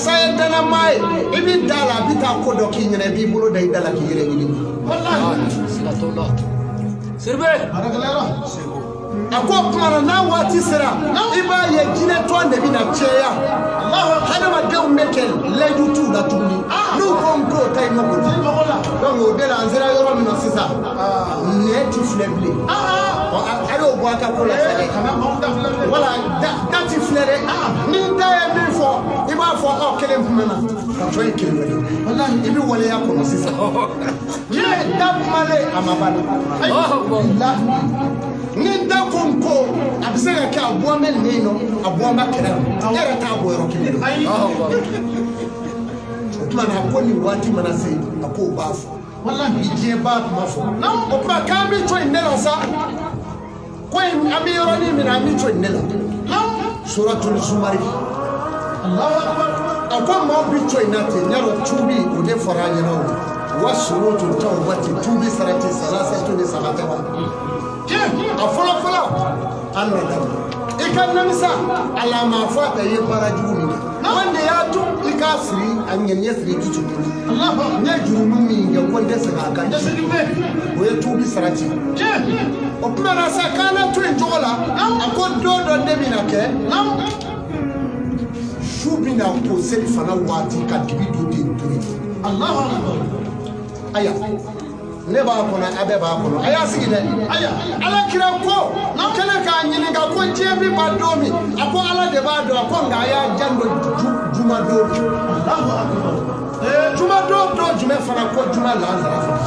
Masaya dana mai ibi dala bita ko do ki nyene bi bulu day dala ki yere ni wallahi sallallahu sirbe barakallahu ako kuma na wati sira iba ye jine to ande bi na cheya Allah hada ma de umeke leju tu la tuni no kongo tay mako donc o de la anzira yoro mi no sisa ne ti fleble alo bo aka ko la sele wala da ti flere ni da e bi fo iba fo o kele mfumana ka to e kele wallahi ibi wala ya ko no sisa ye da male amabana wallahi ni da konko abisega ka abo mel nino abo ma kera era ta abo ro kile otuma na ko ni wati mana sei ako bafu wallahi je ba mafo na opra ka mi to indela sa ko ami ro ni mi na mi to indela suratul zumar Allahu akbar ako mo bi to inate nyaro tubi ode faranya no wasurutu tawbati tubi sarati salasatu ni sabatawa afolo folo anada ikanamisa alama fata ye baraju mi wanda ya tu ikasri anyen yesri tutu Allah ne jurumu mi ya wanda saka kan ko ya tubi sarati o kuma na sakana tu njola akodo do demina ke shubina ko sel fana wati ka dibido de Allah aya ne ba kono abe ba kono aya sigide aya ala kira ko na kala ka nyini ga ko jebi ba domi ako ala de ba do ko nga ya jando juma do Allahu akbar juma do jume fara ko juma la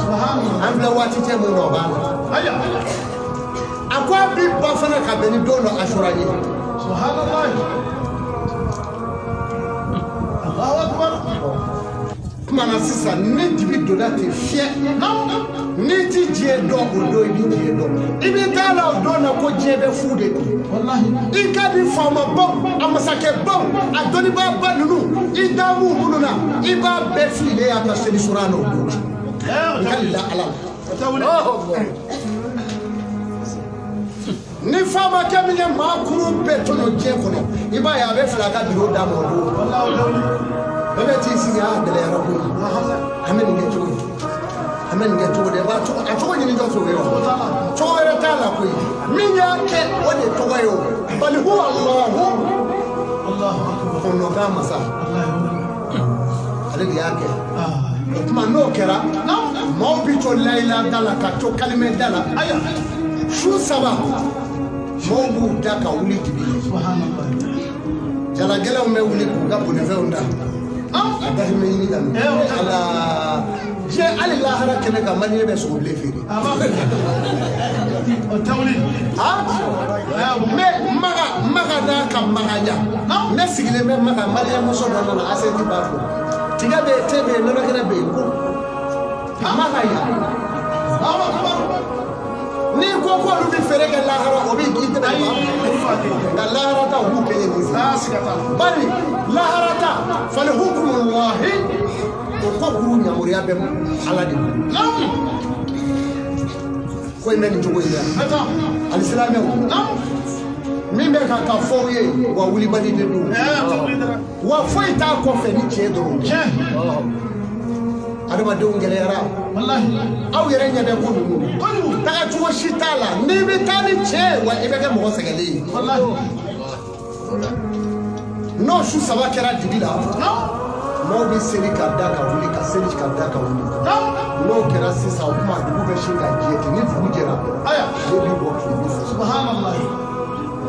subhanallah amla wati te mo no ba aya ako bi ba fana ka beni do no ashura ni subhanallah Allahu akbar mana sisa ne dibi do da te fie ni ti je do odo ibi je do ibi tala do na ko je be fude wallahi ika di fama bom amasake bom adoni ba banunu idamu mununa iba be file ya ta seli surano do kala ala ni fama kamile makuru betono je kono iba ya be flaga biro da mo do wallahi bebe ti si ya de la rabu amen nge to de ba to a to ni do so we o to era ta la ko mi ya ke o de to wa yo bal huwa Allah ono ga masa ale ya ke kuma no kera mo bi to laila dala ka to kalime dala aya shu saba mo bu da ka wuli dibi subhanallah jala gela me wuli ku ga bone fe onda ada me ni dan ala je ali la hara kene ka mani be so ble firi o tawli me maga da ka maganya me sigile me maga mali mo so do na aseti ba ko tiga be tebe no na be ko maga ya ni ko lu bi fere ke la hara o bi kite be ba la hara ta hu ke ni bari la hara ta fal hukmullah ko guru nyamuri abe ala de ko men to goya al-islam min be ka foye wa wuli bani de do wa foi ta ko fe ni chedo adama de ngere yara wallahi aw yere nya de ko ta tuwo shitala ni be tani che wa ibe ke mo segale wallahi no shu saba kera dibila no bi seri ka da ka wuli ka seri ka da ka wuli no kera sisa o kuma dubu be shinga je ke ni fu jera aya de bi bo subhanallah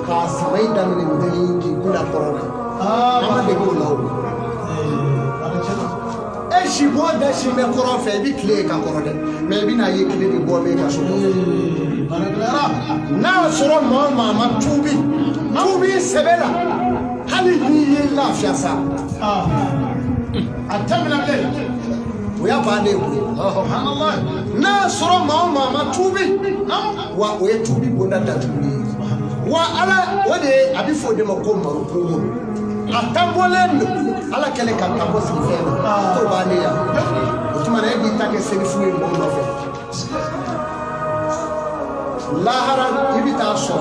ka samai da ni ndai ki kula korona ama de ko lawo e shi bo da shi me koro fe bi kle ka koro de me bi na ye kle bi bo me ka so na soro mama tubi sebela hali ni la fiasa atamina le oya ba de subhanallah na soro mama tubi wa oye tubi bonda da tubi wa ala wode abifo de mako maro ko atambolendo ala kele ka tabo sifela to ba ne ya otuma na bi take selifu e bo no fe lahara ibita so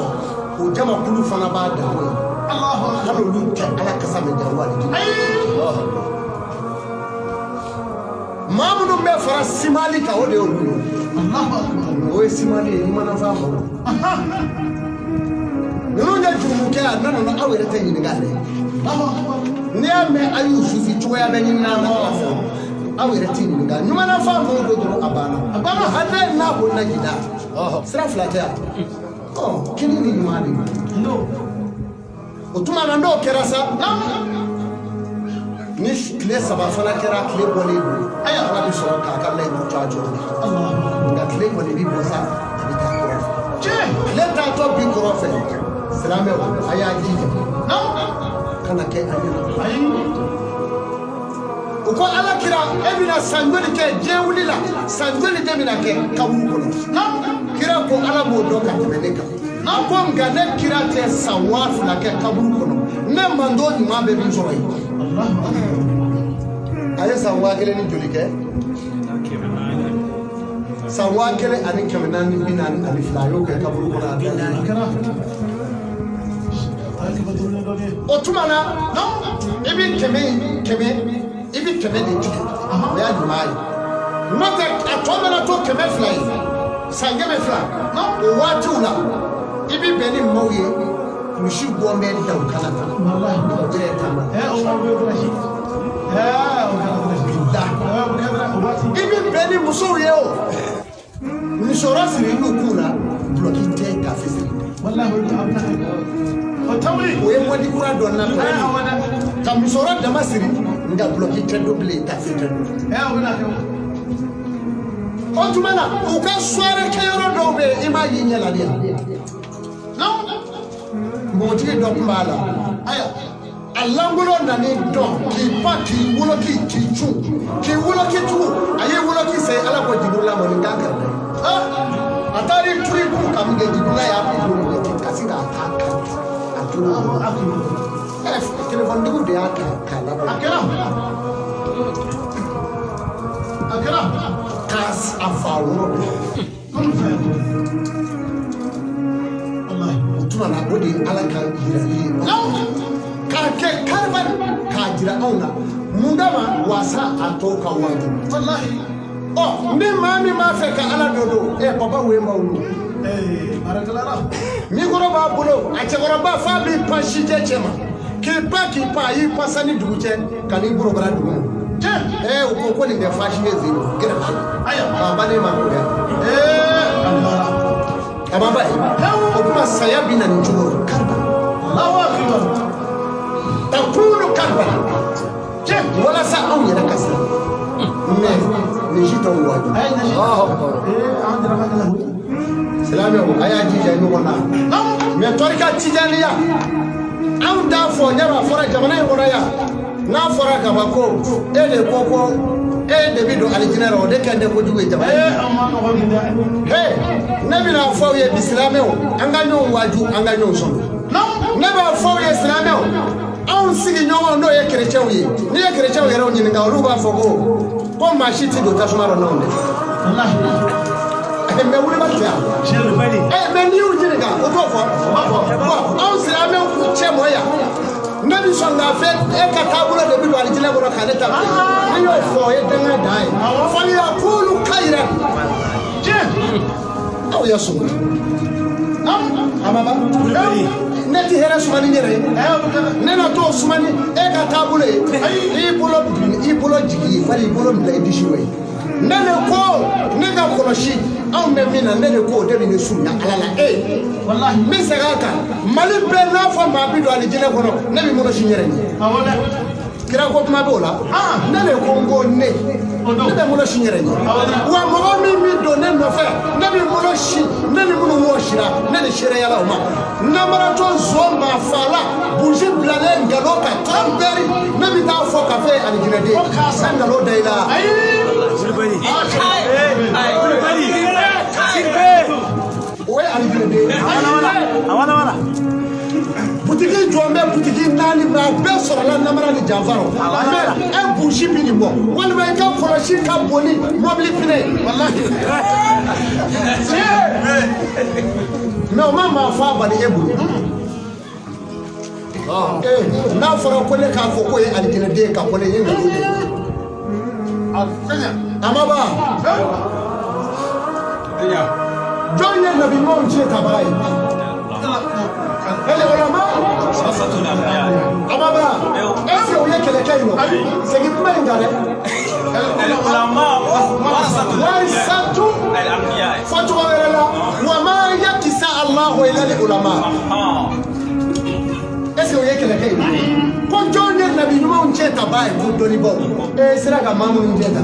o jama kulu fana ba da Allah lu ka ala kasame da wali Mamuno me fara simali ka o de olu. O e simali ni mana fa mo. No nya jumu ke a nanu no awere tan yin gale. Ni ame ayu sufi choya be yin na ma fo. Awere tan yin gale. No mana fa mo do do abana. Abana hade na bo na gida. Sra flata. Oh, kini ni mali. No. Otuma na ndo kerasa. Ni kile saba fana kera kile boli aya ala bi so ka ka lay no chajo nga kile boli bi bosa abi ta ko je le ta to bi ko fe salame aya ji no kana ke ayi uko ala kira ebina sanjoli ke je wulila sanjoli de bina ke kawu ko no kira ko ala bo do ka tebeleka na ko ngane kira te sawaf la ke kawu ko no ne mando ni ma be bi so yi aye sawakele ni jolike sawakele ani kemenani binani ali flayo ke kaburu ko na otumana no ibi keme ibi keme de ti ya jumai no te atomana to keme fly sangeme fly no o wati ula ibi beni moye mushi gombe da ukana wallahi no jere tama o ibi beni muso ye o nisora siri nukura bloki te ka fesi wallahi o tawli o e modi kura don na ta misora da masiri nga bloki te double ta fesi o tumana o ka soare kayoro do be ima yinyala dia no motiri do mbala aya alangolo na ni don ki pa ki wulo ki chu ki wulo ki chu aye wulo ki se ala ko jibula mo ni kaka atari tribu kamge jibula ya ko ki kasida ataka aturu telefon digu de aka kala akira kas afawuro wallahi utuna na bodi ala ka yiri kake karban kajira auna mundama wasa atoka waju wallahi ni mami ma fe ka ala dodo papa we mawlu barakallah mi goro ba bulo a che goro ba fa bi pashi je chema ki pa yi pasani duguje kali goro bara dugu je uko ni de fashi zero gira aya baba ne ma ko ababa o kuma saya bina ni jugo karba Allahu akbar takunu karba je wala sa au yana kasa me ni jito waju Allahu akbar andra magala salamu aya jija ni wona me torika tijaniya am da fo nyara fora jamana ngora ya na fora ka bako de koko de bido aljinaro de kende ko juwe jamana amma no hodida nabi na fo ye islame o anga nyon waju anga nyon so nabi fo ye islame o an sigi nyon no ye chrétien ye ni ye chrétien ye ro nyin nga ru ba fo ko ma shiti do tasumaro no nde wallahi me wuli ba tia jere bali me ni u jere ga o do fo an islame o che moya nabi songa fe ka tabulo de bido aljina ko ka leta ni yo fo ye danga dai fa ya qulu khairan je aw yasu amaba neti hera sumani nyere nena to sumani ka tabulo i bolo jigi fali bolo mla edishiwe nene ko nega koloshi aw me mina nene ko de ni sunya alala wallahi min sagaka mali be na fo ma bido aljina ko nabi mo shi nyere ni awona kira ko kuma bola nene ko ngo ne nebe mo shi nyere ni wa mo mi do ne no fe nabi mo shi nene mo mo shira nene shire yala ma namara to zomba fala buji blale ngalo ka tamberi nabi ta fo ka fe aljina de sangalo daila Silbani oye aljina de awana butiki jombe butiki nani ba be soro la namara ni javaro e bushi bi ni mo wala ba ka koloshi ka boni mobili pine wallahi no mama fa ba ni ebu na fara ko le ka ko ko aljina de ka ko le yin do Amaba. Join the Nabi Mountain Tabai. Hello, Rama. Amaba. If you make a canoe, say it may not. Why Satu? Fatuela, Wama Yakisa Allah, Ulama. Est-ce que vous voyez que la caille? Quand on est Nabi Mountain Tabai, vous donnez bon. Et c'est là que Mamou Njeta.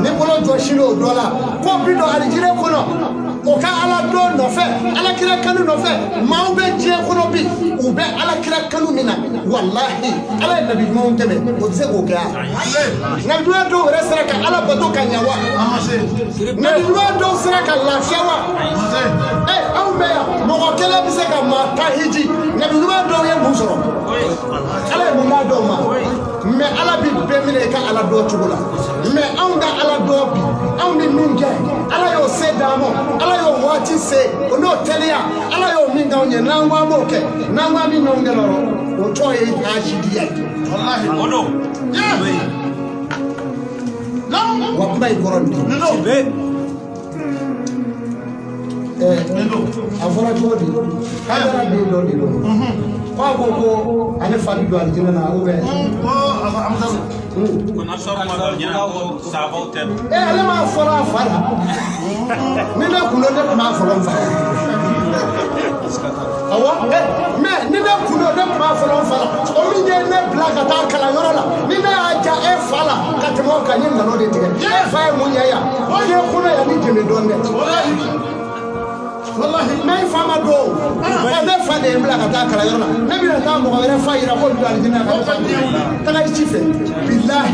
Les colons doivent chilo, dollar. Quand plus de Algérie, Oka ala do no fe ala kira kanu no fe ma ube je kono bi ube ala kira kanu mina wallahi ala nabi mo tebe o se ko ga na do do resera ka ala bato kanyawa na do sera ka lafiawa au me mo ko kele bi se ka ma tahiji na do ye musoro ala mo ma do ma me ala bi be mine ka ala do chugula me anga ala do bi au ni minge ala yo se damo ala yo wati se ono telia ala yo minga onye nangwa moke nangwa mi nongelo o toye ashidi yake wallahi ono no wabai gorondi no afora jodi kadara de do kwa gogo ane fadi do aljina na ube amza kona sor mo do nyina ko sabo tem ale ma fora fara nina kuno de ma fora fara awa me nina kuno de ma fora fara o mi je ne blaga ta kala yoro la nina aja e fala katimo kanyin na no de tige e fa e munya ya o ye kuno ya ni teme do ne wallahi may fama do ne fa de blaga ta kala yoro la ne bi na ta mo ko re fa ira ko do aljina ka ta ga chife billahi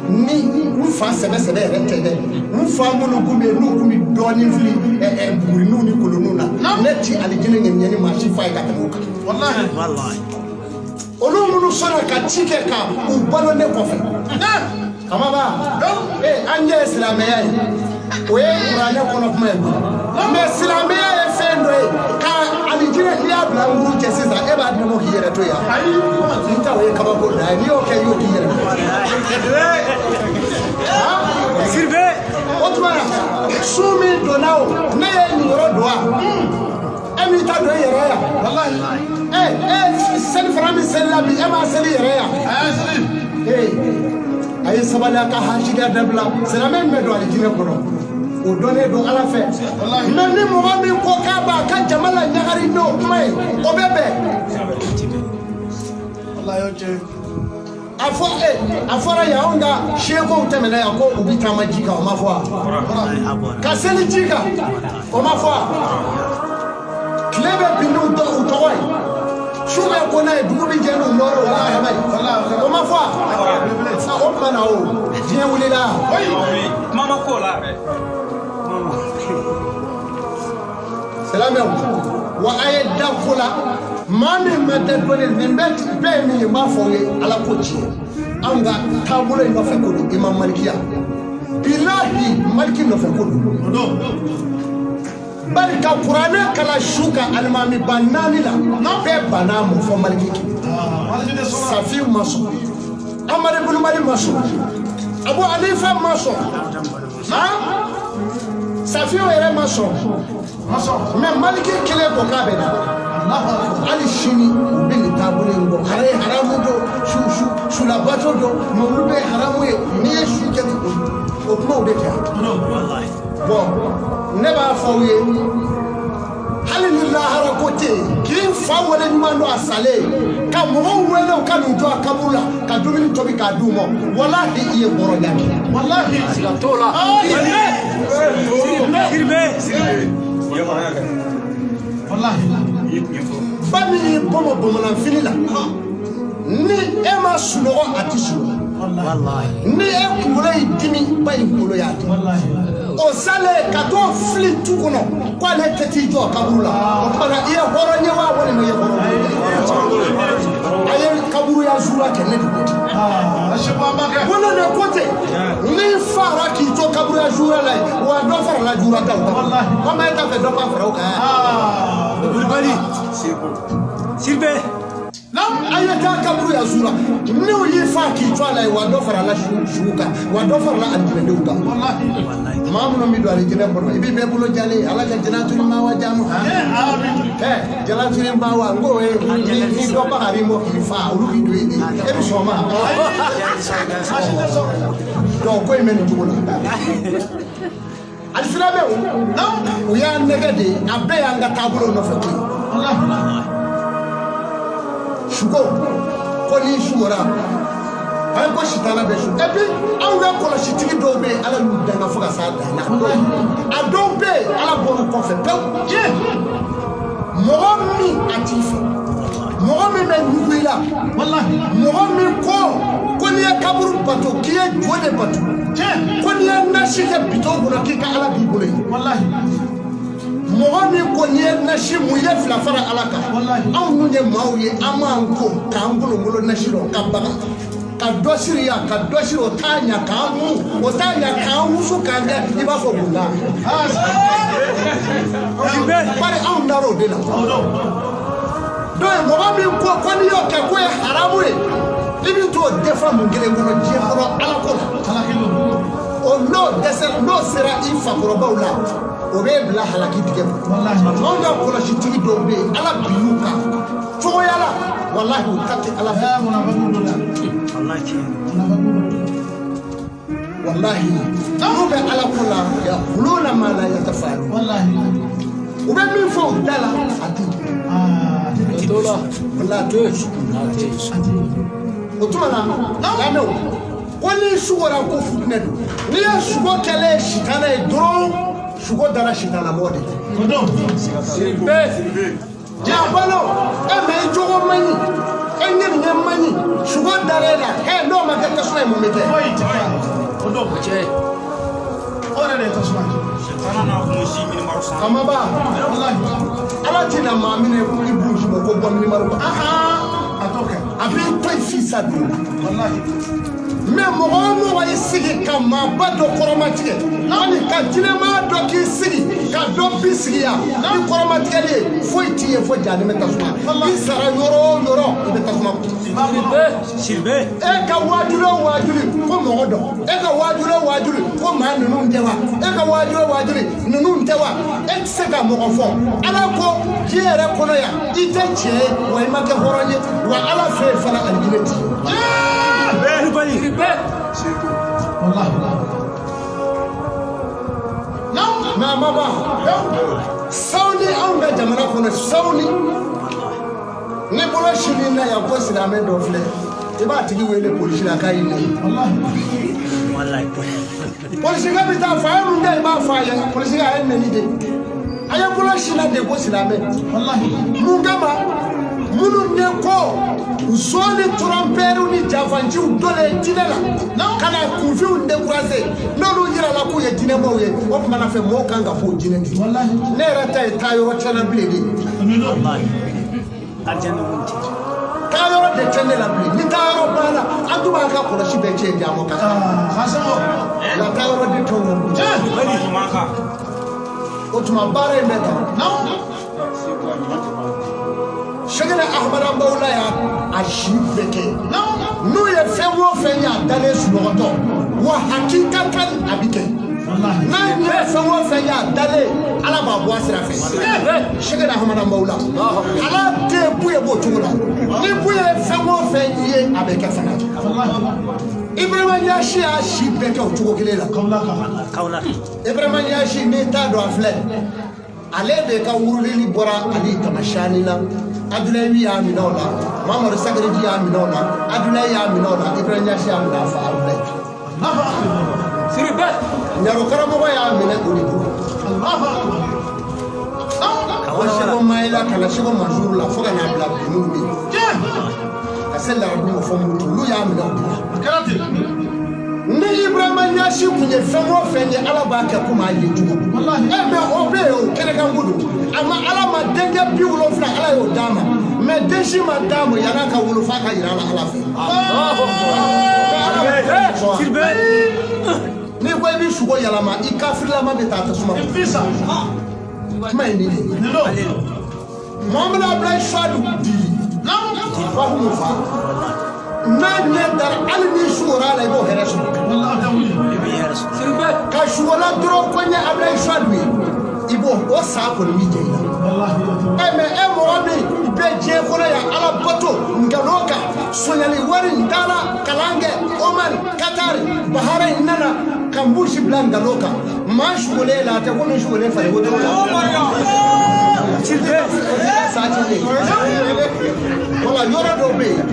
ni ufa sebe retede ufa mono gumi no gumi doni fili buri no ni kolonu na neti alijine nyeni ma shifa ka tamuka wallahi olu munu sona ka chike ka ubalo ne kofe amaba anje islamiya we qur'ana kono kuma me islamiya e fendo ka alijine ya bla nguru kesiza e ba dimo kiyere to ya nta we ka ba ko da ni o ke yo kiyere Sirve otuma sumi donao ne ni rodoa emi ta do yere ya wallahi sen frami sen labi e ma seli yere ya ay sabala ka hajida dabla sera men me do alijine ko o donné do ala fe wallahi men ni mo mi ko ka ba ka jamala nyagari no mai o bebe wallahi oje afora ya onda sheko utemela ya ko ubita majika o mafwa kaseli jika o mafwa klebe binu do utowai shuba ko na dugu bi jenu noro wallahi mai o mafwa sa o mana o je wulila mama ko la salam wa ayda kula mami madad bonel membet be mi ma foye ala ko ci anga tabulo no fe ko imam malikiya billahi maliki no fe ko barka qur'ana kala shuka almami banani la no be banamu fo maliki safi maso amar ibn malik maso abu hanifa maso ha safi ere maso mais maliki kele ko kabena ali shini bil tabule ngo hare haramu do shu la bato do mawlube haramu ni shu ke o kuma o de ta wallahi bon ne ba fawiye halilillah harakote kin fa wala ni mando asale ka mo wala ka nu to akabula ka dumini tobi ka dumo wallahi iye boro yake wallahi sigatola sirbe wallahi famille bomo na finila ni ema sunogo atisu wallahi ni ekule idimi ba ikulo yake wallahi o sale kato fli tukono kwa le teti jo kabula o para iya horonye wa woni me yoro aye kaburu ya zura kenne dikoti wala ne kote ni fara ki to kaburu ya zura la wa do fara la zura ta wallahi kama eta fe do fara o ka Sirbe. No. ayata kaburu ya zura ne o yi fa ki to ala wa do fara la shuka wa do fara la andine de uta wallahi mamu no mi do ali jene bono ibi be bulo jale ala ka janatu ma wa jamu janatu ma wa ngo ni do ba hari mo ki fa ulu bi do yi e bi so ma do ko e men tugo na alfila be o ya negade abe ya nga tabulo no feki wallahi shugo ko ni shugora ay ko shitana be shu ebi an ga ko shitigi do be ala lu danga fuga sa da na ado be ala bo ko fe pe je mo mi atifa mo mi me nuila wallahi mo mi ko ni kaburu bato kiye jode bato je ko ni na shike bito bura ki ka ala bi bule wallahi Mohamed Konye Nashimu Yefla Fara Alaka. Amunye Mauye Amanko Kangulo Mulo Nashiro Kabaga. Kadoshiria Kadoshiro Tanya Kamu Otanya Kamu Sukanga Ibafo Bunda. Pare Aundaro Dela. Doe Mohamed Konyo Kakwe Haramwe. Even to a different Mugele Jehoro Alako. Oh no, there's no Sera Ifa Korobaula. Obe bla halaki dige wallahi onda kola shitigi dobe ala biuka foyala wallahi utati ala ya munafagudola wallahi obe ala kola ya kuluna mala yatafalu wallahi obe min fo dala ati dola wallahi ati otumana lano woni sugora ko futnedo ni ya sugo kele shitana e dron Shugo dara shitana mode. Sirbe. Jabalo. Eme jogo mani. Enye mani. Shugo dara la. He no magata swa mo mete. Odo. Che. Ora le to swa. Shitana na ko shi mini marusa. Amaba. Wallahi. Ala tina ma mine ibu shi ko bo mini marusa. Atoka. Abi to fisa du. Wallahi. Mais mon wa isigi kama bado koromatige nani ka jinema do ki sigi ka do bisiya ni koromatige foi tie foi jani metasuma ni sara yoro ibe tasuma sirbe e ka wajuri ko mogodo e ka wajuri ko man nunu ndewa e ka wajuri nunu ndewa e se ka mogofo ala ko jere kono ya ite che wa imake horonye wa ala fe fala aljineti wallahi na mama sauni anga jamana kono sauni ne bolo shini na ya ko sira me do fle e ba tigi wele police la kai ni wallahi police ga bita fa mu ngai ba fa ya police ga en ni de aya bolo shina de ko sira me wallahi mu gama munu ne ko usoni tromperu ni javanji udole jinela kana kufi unde kuraze nonu yira la ku ye jine mo ye o kuma na fe mo kanga fo jine ti wallahi ne rata e tayo chana bledi wallahi ajana munti tayo de chene la bledi ni tayo bala andu ba ka ko shi be che jamo ka hasamo la tayo de tongo bali maka o tuma bare meta no Shagala Ahmad Ambaula ya ashibeke no ye fewo fenya dale suloto wa hakikatan abike na ye fewo fenya dale ala ba bo asira fe Shagala Ahmad Ambaula ala te buye bo tungula ni buye fewo fenye abeke fana Ibrahim Yashi ashibeke o tugo kilela kaula Ibrahim Yashi ni ta do afle ale de ka wuruli bora ali tamashani na Adulayi ya minola, Mama Sagreji ya minola, Adulayi ya minola, Ibrahim Yashi ya minola fa Adulayi. Siribe, Nyarokara mwa ya mine ulibu. Kawashiko maila, kalashiko mazuru la foga na bila binubi. Asela rabi mfomu tulu ya minola. Ni Ibrahim Yashi kunye femo fenye alaba ke kuma yeju. Ebe obe o kene kangudu. Ama alama denge bi wulo fla ala yo dama. Me deshi madamu yana ka wulo fa ka yira ala fe. Sirbe. Ni ko bi shugo yalama ikafir lama be tata suma. Visa. Kuma ni. Muhammad Abdullah Shadu di. fahimu fa n'a ɲɛ dara hali ni suwara la i b'o hɛrɛ sɔrɔ ka suwala dɔrɔn ko ɲɛ Ablaye Suwadu ye i b'o o sa kɔni b'i jɛ i la mais e mɔgɔ min bɛ diɲɛ kɔnɔ yan Ala bato nkalon kan sonyali wari ntala kalan kɛ Omar Katari Bahrain nana ka mbusi bila nkalon kan maa suwalen la a tɛ komi suwalen fari ko dɔrɔn wala yɔrɔ dɔw bɛ yen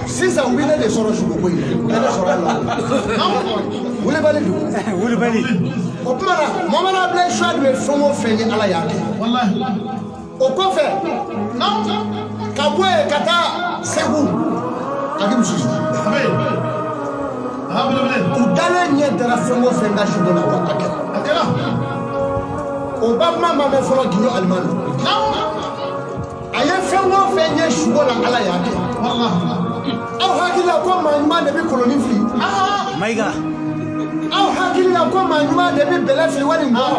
sisan u bɛ ne de sɔrɔ suguko in ne de sɔrɔ la wulibali don wulibali o tuma na Mohamadu Ablaye Suwadu ye fɛn o fɛn ye Ala y'a kɛ o kɔfɛ ka bɔ yen ka taa Segu a k'i muso u dalen ɲɛ dara fɛn o fɛn ka sugu la a kɛra o ba kuma ma mɛn fɔlɔ Gindo Alimami a ye fɛn o fɛn ye sugu la Ala y'a kɛ aw hakili la ko maa ɲuman de bɛ koloni fili mayiga aw hakili la ko maa ɲuman de bɛ bɛlɛ fili wali nkɔrɔ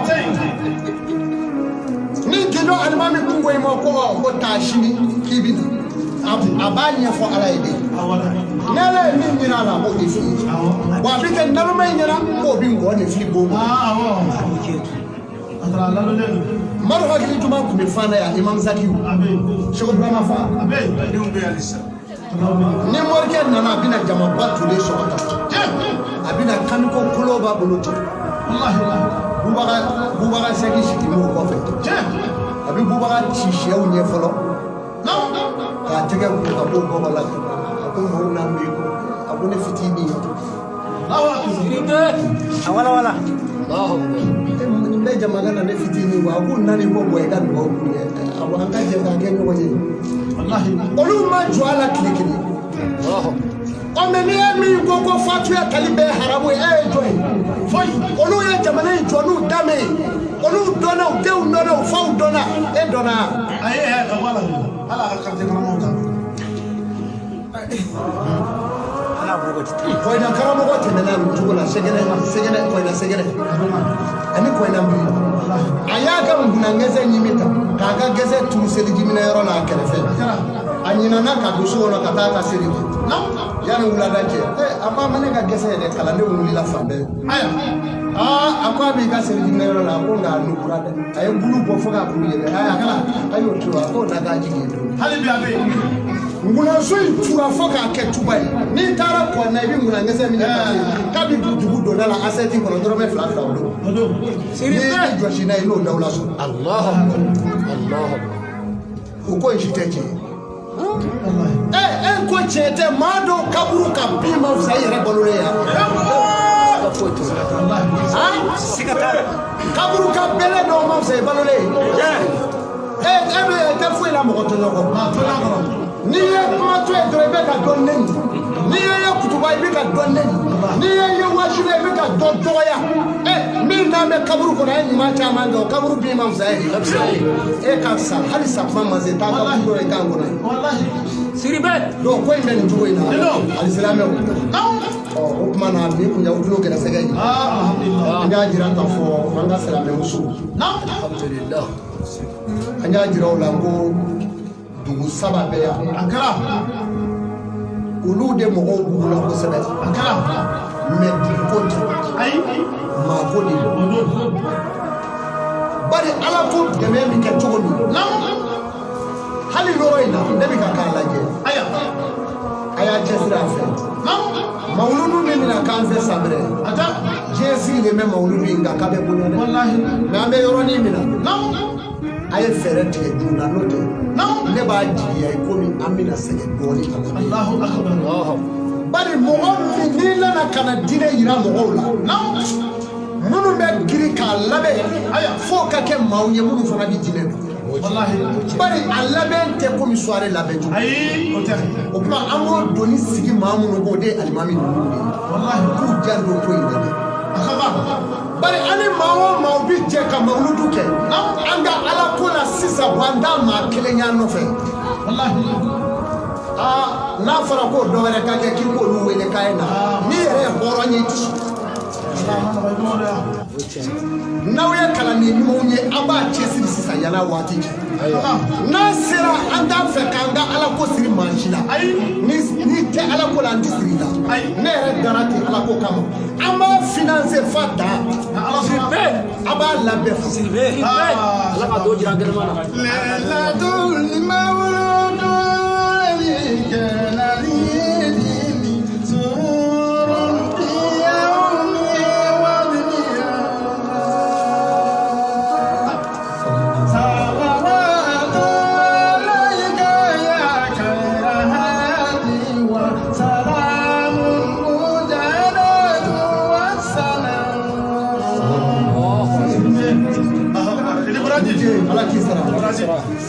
ni Gindo Alimami kun ko i ma ko taa sini k'i bi a b'a ɲɛfɔ Ala ye de ne Ala ye min ɲini a la a b'o de fili wa a bɛ kɛ naloma in ɲɛna k'o bɛ nkɔrɔ de fili bon Maro hakili juma kun bɛ fan na yan Imam Zakiyu Seko Burama fa ni morikɛ nana a bɛna jamaba tulen sɔrɔ tan a bɛna kaniko kolo b'a bolo ten Bubaga Seki sigi m'o kɔfɛ a bɛ Bubaga ci sɛw ɲɛ fɔlɔ k'a tɛgɛ ko ka b'o bɔbɔ la a ko maaw n'a bɛ ko a ko ne fitinin wala ne jamana na ne fitinin wa a ko nani ko bɔ i ka dugawu k'u ye a ko an ka jɛ k'a kɛ ɲɔgɔn ye olu ma jɔ a la tile kelen ɔ mais n'i ye min ko fatuya tali bɛɛ ye haramu ye e ye jɔn ye foyi olu ye jamana in jɔ n'u danbe ye olu dɔnna u denw dɔnna u faw dɔnna e dɔnna ayi wala ala ka karte karamɔgɔ ta Koyna karamɔgɔ tɛmɛna nin cogo la sɛgɛnɛ Koyna sɛgɛnɛ ani Koyna Mbili a y'a ka ngunangɛsɛ ɲimi ta k'a ka gɛsɛ turu selijiminɛ yɔrɔ la a kɛrɛfɛ a ɲinana ka don so kɔnɔ ka taa ka seli yanni wulada cɛ a ko a ma ne ka gɛsɛ yɛrɛ kalandenw wulila fan bɛɛ a ko a b'i ka selijiminɛ yɔrɔ la a ko nka a nugura dɛ a ye bulu bɔ fo k'a bulu yɛlɛ a y'o turu a ko na k'a jigin don hali bi a bɛ yen ngunaso in tura fo k'a kɛ tuba ye n'i taara Koyna i bɛ ngunankɛsɛ minɛ k'a bɛ dugu donna la asɛti kɔnɔ dɔrɔmɛ 2 o don n'i y'i jɔsi n'a ye n'o dawula sɔrɔ o ko in si tɛ tiɲɛ e ko tiɲɛ tɛ maa dɔw kaburu ka bin ma fisa i yɛrɛ balolen yan kaburu ka bɛlɛ dɔw ma fisa i balolen e bɛ tɛ foyi la mɔgɔ tɔɲɔ kɔ n'i ye kuma to yen dɔrɔn i bɛ ka dɔn neni n'i ye kutuba i bɛ ka dɔn neni n'i ye wajibi i bɛ ka dɔn dɔgɔya min n'an bɛ kaburu kɔnɔ a ye ɲuman caman kɛ o kaburu bin ma fisa e ka sa hali sa kuma ma se taa kaburu dɔ i kan kɔnɔ Siribe donc ko in bɛ nin cogo in na alisilamɛw o tuma na bi kun y'aw tulo gɛrɛsɛgɛ ye an y'a jira k'a fɔ an ka silamɛmuso an y'a jira o la ko dugu 3 bɛ yan a kɛra olu de mɔgɔw b'u la kosɛbɛ a kɛra mais duguko tɛ ayi maako de bari Ala ko dɛmɛ bɛ kɛ cogo min hali yɔrɔ in na ne bɛ ka k'a lajɛ a y'a cɛsiri a fɛ mawuludu min bɛna k'an fɛ san wɛrɛ diɲɛ sigilen bɛ mawuludu in kan k'a bɛ bonya dɛ mais an bɛ yɔrɔnin min na a ye fɛɛrɛ tigɛ joona n'o tɛ ne b'a jigiya ye komi an bɛna sɛgɛn dɔɔnin a la bari mɔgɔ min n'i nana ka na diinɛ yira mɔgɔw la minnu bɛ girin k'a labɛn fo ka kɛ maaw ye minnu fana bɛ diinɛ dɔn bari a labɛn tɛ komi soirée labɛn cogo o tuma an b'o doni sigi maa minnu k'o de ye alimami ninnu de ye k'u janto ko in na dɛ bari ani maa o maa bɛ jɛ ka mawuludu kɛ an ka Ala ko la sisan bɔ an t'a maa kelen y'a nɔfɛ n'a fɔra ko dɔ wɛrɛ ka kɛ k'i k'olu wele k'a ye na n'i yɛrɛ ye hɔrɔn ye n'aw ye kalanni ɲumanw ye an b'a cɛsiri sisan yala waati cɛ n'an sera an t'a fɛ k'an ka alako siri mansi la ni tɛ alako la an tɛ siri la ne yɛrɛ dara ten alako kama an b'a financer fa dan a b'a labɛn fa ala ka dɔ jira gɛlɛma na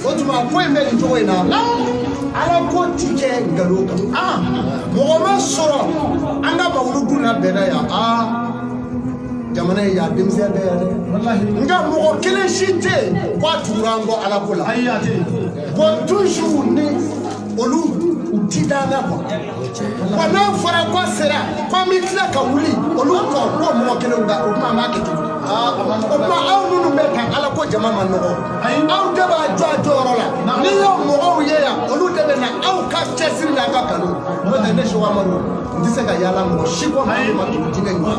o tuma ko in bɛ nin cogo in na ala ko ti kɛ nkalon kan mɔgɔ ma sɔrɔ an ka mawuludu labɛnna yan jamana in yan denmisɛn bɛɛ yan dɛ nka mɔgɔ kelen si tɛ yen k'a tugura an kɔ ala ko la bon toujours ni olu u ti d'an na quoi wa n'a fɔra ko sera ko an bɛ tila ka wuli olu kɔ ko mɔgɔ kelen ka o tuma an b'a kɛ cogo o tuma aw minnu bɛ ka ala ko jama ma nɔgɔ aw de b'a jɔ a jɔyɔrɔ la ni y'o mɔgɔw ye yan olu de bɛ na aw ka cɛsiri n'a ka kanu n'o tɛ ne Seku Amadu n tɛ se ka yaala mɔgɔ si kɔ ma tugu jinɛ ɲuman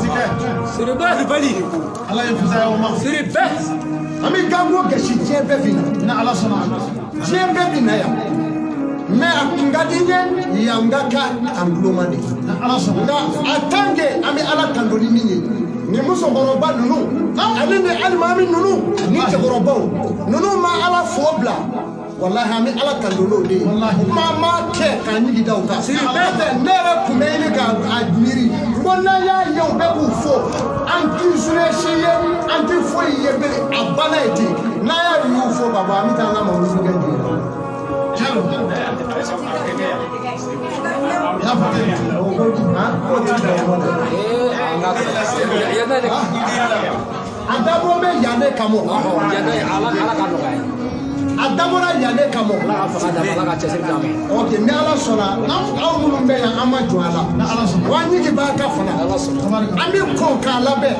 siribe ribali ala ye fisaya o ma siribe an bɛ gango gasi diɲɛ bɛɛ bi na ala sɔnna diɲɛ bɛɛ bi na yan mais a kun ka di n ye yan ka kɛ an guloma de nka en tant que an bɛ ala tanto ni min ye ni musokɔrɔba ninnu ani ni alimami ninnu ni cɛkɔrɔbaw ninnu ma ala fo bila wallahi an bɛ ala tanto n'o de ye kuma ma kɛ k'a ɲigi da o kan ne yɛrɛ kun bɛ ɲini k'a miiri n ko n'an y'a ye u bɛɛ k'u fo an t'i suɲɛsi ye an tɛ foyi ye bilen a banna ye ten n'an y'a y'u fo ka bɔ an bɛ taa an ka mawuludu kɛ ten a dabɔra bɛ yan de kama a dabɔra yan de kama ok ni ala sɔnna aw minnu bɛ yan an ma jɔ a la wa ɲigi b'a ka fana an bɛ kɔn k'a labɛn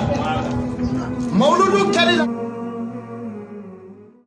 mawuludu kɛli la